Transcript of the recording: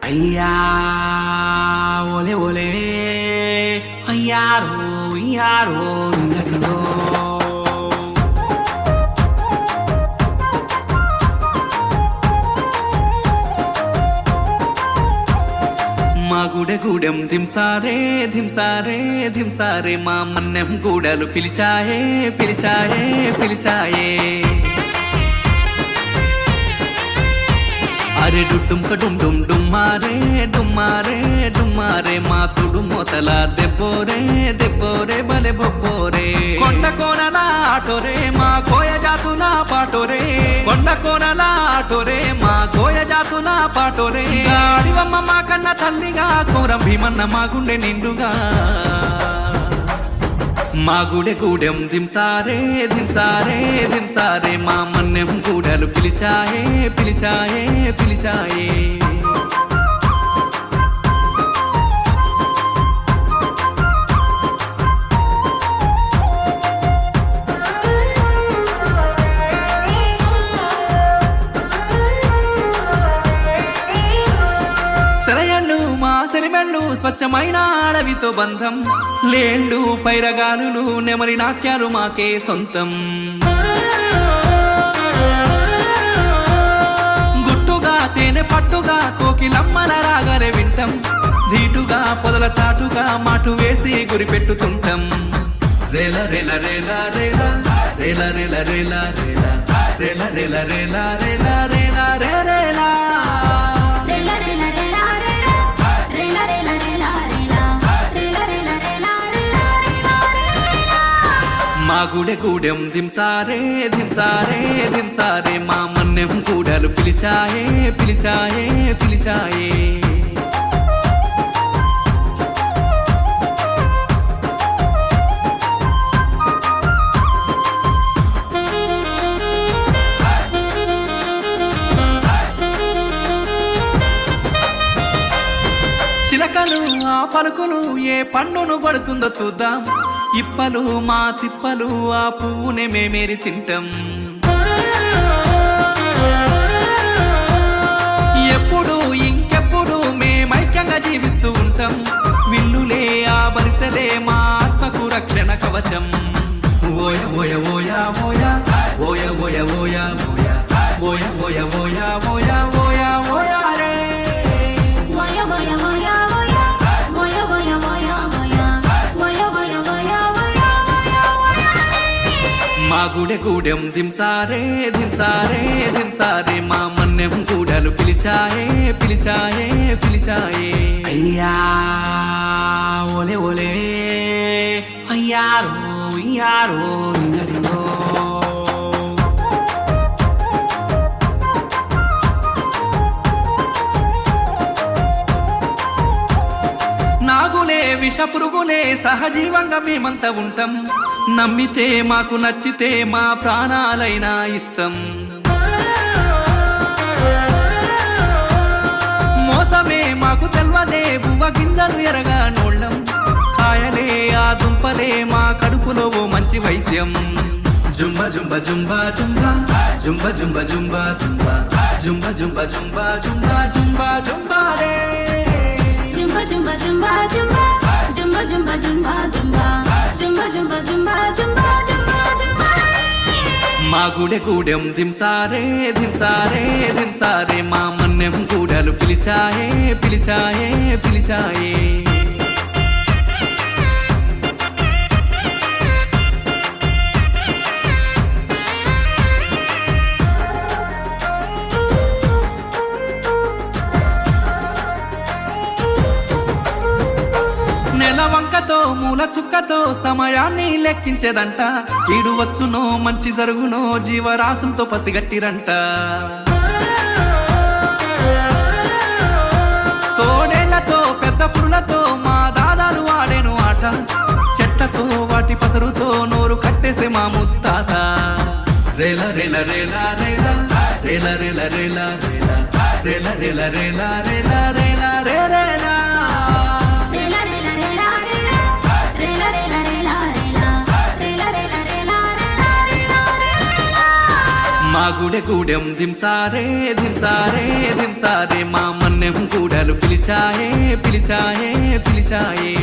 అయ్యా ఓలే ఓలే అయ్యారో అయ్యారో అయ్యారో మా గుడెగూడెం దింసారే దింసారే దింసారే మా మన్నెం గూడలు పిలిచాయే పిలిచాయే పిలిచాయే అరే డుమ్ కడుమ్ డుమ్ డుమ్మారే డుమ్మారే డుమ్మారే మా తుడు మొతల దెబ్బోరే దెబ్బోరే బలె బొబ్బోరే కొండ కోనల ఆటోరే మా కోయ జాతుల పాటోరే కొండ కోనల ఆటోరే మా కోయ జాతుల పాటోరే అడివమ్మ మా కన్న తల్లిగా కోరం భీమన్న మా గుండె నిండుగా మా గుడె గూడెం దింసారే దింసారే దింసారే మా మన్నెం గూడలు పిలిచాయే పిలిచాయే పిలిచాయే సెలిమెళ్ళు స్వచ్ఛమైన అడవితో బంధం లేళ్ళు పైరగాలులు నెమరి నాట్యాలు మాకే సొంతం గుట్టుగా తేనె పట్టుగా కోకిలమ్మల రాగలే వింటం ధీటుగా పొదల చాటుగా మాటు వేసి గురి పెట్టుతుంటాం రేల రేల రేల రేల రేల రేల రేల రేల రేల రేల రేల రేల రేల రేలా మా గుడె గూడెం దింసారే దింసారే దింసారే మా మన్నెం గూడలు పిలిచాయే పిలిచాయే పిలిచాయే చిలకలు ఆ పలుకులు ఏ పండును కొడుతుందో చూద్దాం ఇప్పలు మా తిప్పలు ఆ పువ్వునే మేమేరి తింటాం ఎప్పుడు ఇంకెప్పుడు మేమైక్యంగా జీవిస్తూ ఉంటాం విల్లులే ఆ బరిసెలే మా ఆత్మకు రక్షణ కవచం ఓయ ఓయ ఓయ ఓయ ఓయ ఓయ ఓయ ఓయ ఓయ ఓయ ఓయ ఓయ ఓయ రే మా గుడె గూడెం దింసారే దింసారే దింసారే మా మన్నెం గూడలు పిలిచాయే పిలిచాయే పిలిచాయే అయ్యా ఓలే ఓలే అయ్యారో అయ్యారో అయ్యారో నాగులే విష పురుగులే సహజీవంగా మేమంతా ఉంటాం నమ్మితే మాకు నచ్చితే మా ప్రాణాలైనా ఇస్తాం మోసమే మాకు తెల్వదే బువ్వ గింజలు ఎరగా నోళ్ళం కాయలే ఆ దుంపలే మా కడుపులో ఓ మంచి వైద్యం జుంబ జుంబ జుంబ జుంబ జుంబ జుంబ జుంబ జుంబ జుంబ జుంబ జుంబ జుంబ జుంబ జుంబ రే జుంబ జుంబ జుంబ జుంబ జుంబ జుంబ జుంబ జుంబ జుంబ జుంబ జుంబ జుంబ జుంబ జుంబ మా గుడె గూడెం దింసారే దింసారే దింసారే మా మన్నెం గూడలు పిలిచాయే పిలిచాయే పిలిచాయే నెలవంకతో మూల చుక్కతో సమయాన్ని లెక్కించేదంట ఈడు వచ్చునో మంచి జరుగునో జీవరాశులతో పసిగట్టిరంట తోడేళ్లతో పెద్ద పురులతో మా దాదాలు ఆడేను ఆట చెట్లతో వాటి పసరుతో నోరు కట్టేసే మా ముత్తాత రేల రేల రేల రేల రేల రేల రేల రేల రేల రేల రేల రేల రేల రేలా మా గుడె గూడెం దింసారే దింసారే దింసారే మా మన్నెం గూడలు పిలిచాయే పిలిచాయే పిలిచాయే